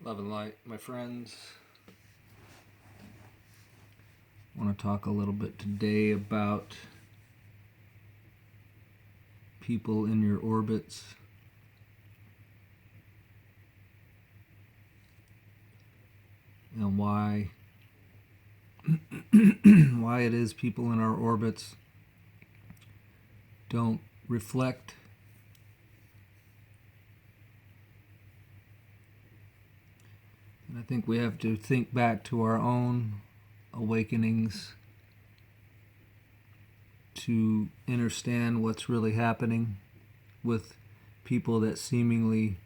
Love and light, my friends. I want to talk a little bit today about people in your orbits. And why it is people in our orbits don't reflect and I think we have to think back to our own awakenings to understand what's really happening with people that seemingly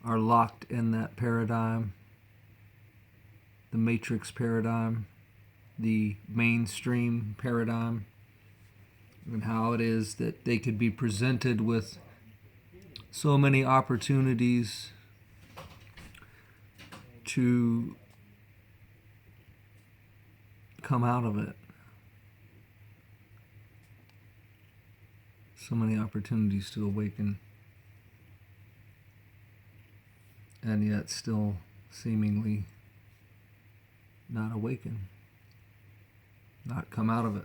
are locked in that paradigm, the matrix paradigm, the mainstream paradigm, and how it is that they could be presented with so many opportunities to come out of it. So many opportunities to awaken, and yet still seemingly not awaken, not come out of it.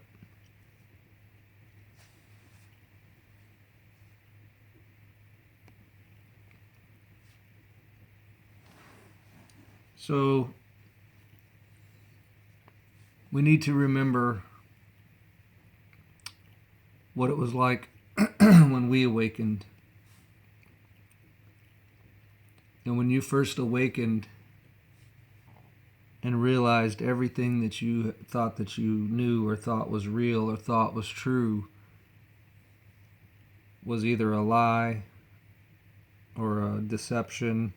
So we need to remember what it was like when we awakened. And when you first awakened and realized everything that you thought that you knew or thought was real or thought was true was either a lie or a deception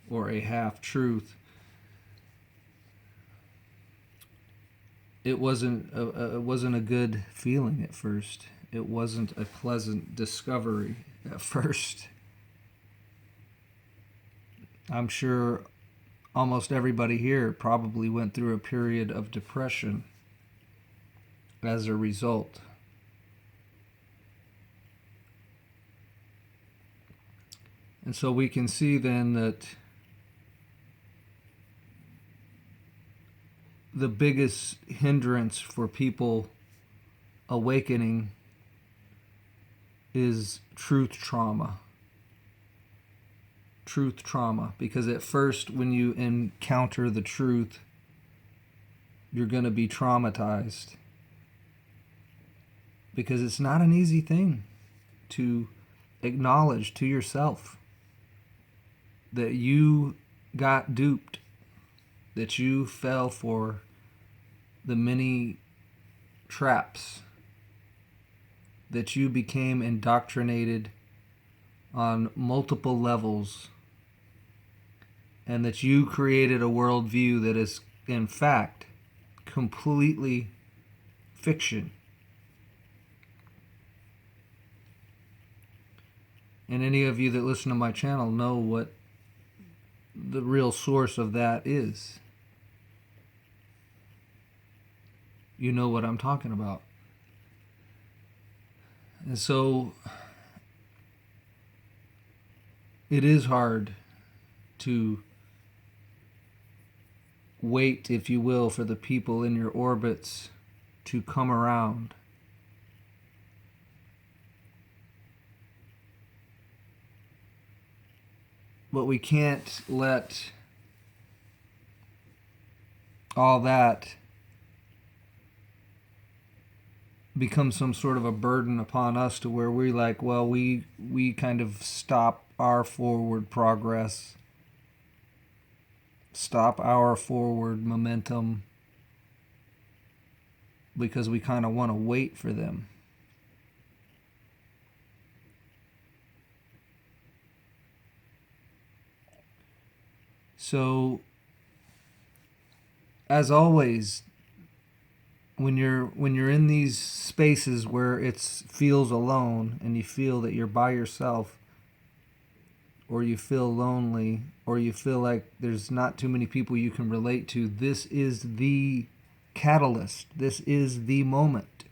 or a half-truth, it wasn't a good feeling at first. It wasn't a pleasant discovery at first. I'm sure almost everybody here probably went through a period of depression as a result. And so we can see then that the biggest hindrance for people awakening is truth trauma. Truth trauma. Because at first, when you encounter the truth, you're going to be traumatized. Because it's not an easy thing to acknowledge to yourself that you got duped, that you fell for the many traps, that you became indoctrinated on multiple levels, and that you created a worldview that is, in fact, completely fiction. And any of you that listen to my channel know what the real source of that is. You know what I'm talking about. And so it is hard to wait, if you will, for the people in your orbits to come around. But we can't let all that become some sort of a burden upon us to where we're like, well, we kind of stop our forward progress, stop our forward momentum, because we kind of want to wait for them. So, as always, when you're in these spaces where it feels alone and you feel that you're by yourself, or you feel lonely, or you feel like there's not too many people you can relate to, this is the catalyst. This is the moment.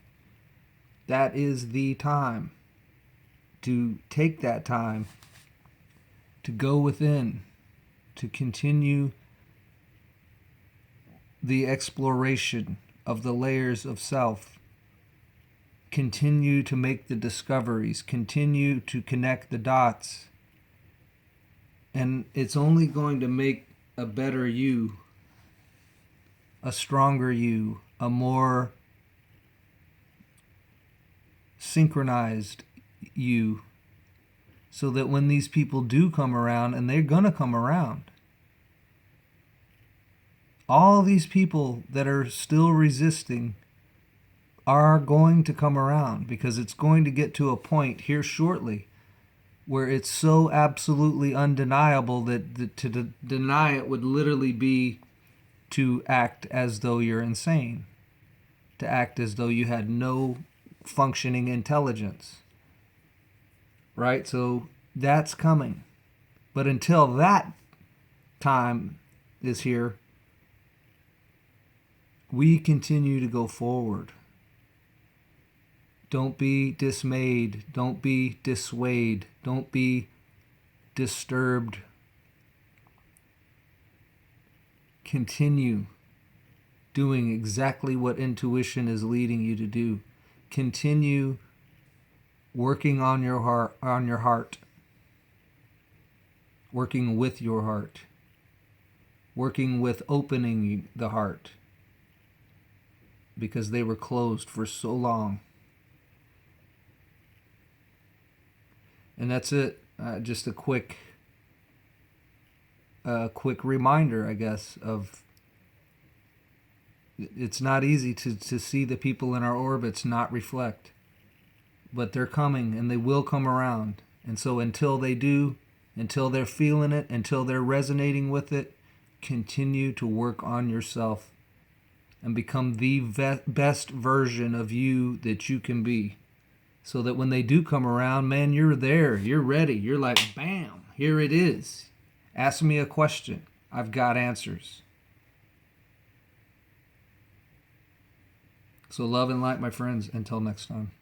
That is the time to take that time to go within to continue the exploration of the layers of self, continue to make the discoveries, continue to connect the dots. And it's only going to make a better you, a stronger you, a more synchronized you, so that when these people do come around, and they're going to come around, all these people that are still resisting are going to come around, because it's going to get to a point here shortly where it's so absolutely undeniable that to deny it would literally be to act as though you're insane, to act as though you had no functioning intelligence. Right? So that's coming. But until that time is here, we continue to go forward. Don't be dismayed. Don't be dissuaded. Don't be disturbed. Continue doing exactly what intuition is leading you to do. Continue working on your heart, working with your heart, working with opening the heart, because they were closed for so long. And that's it. Just a quick reminder, I guess, of it's not easy to see the people in our orbits not reflect. But they're coming, and they will come around. And so until they do, until they're feeling it, until they're resonating with it, continue to work on yourself and become the best version of you that you can be. So that when they do come around, man, you're there, you're ready. You're like, bam, here it is. Ask me a question. I've got answers. So love and light, my friends. Until next time.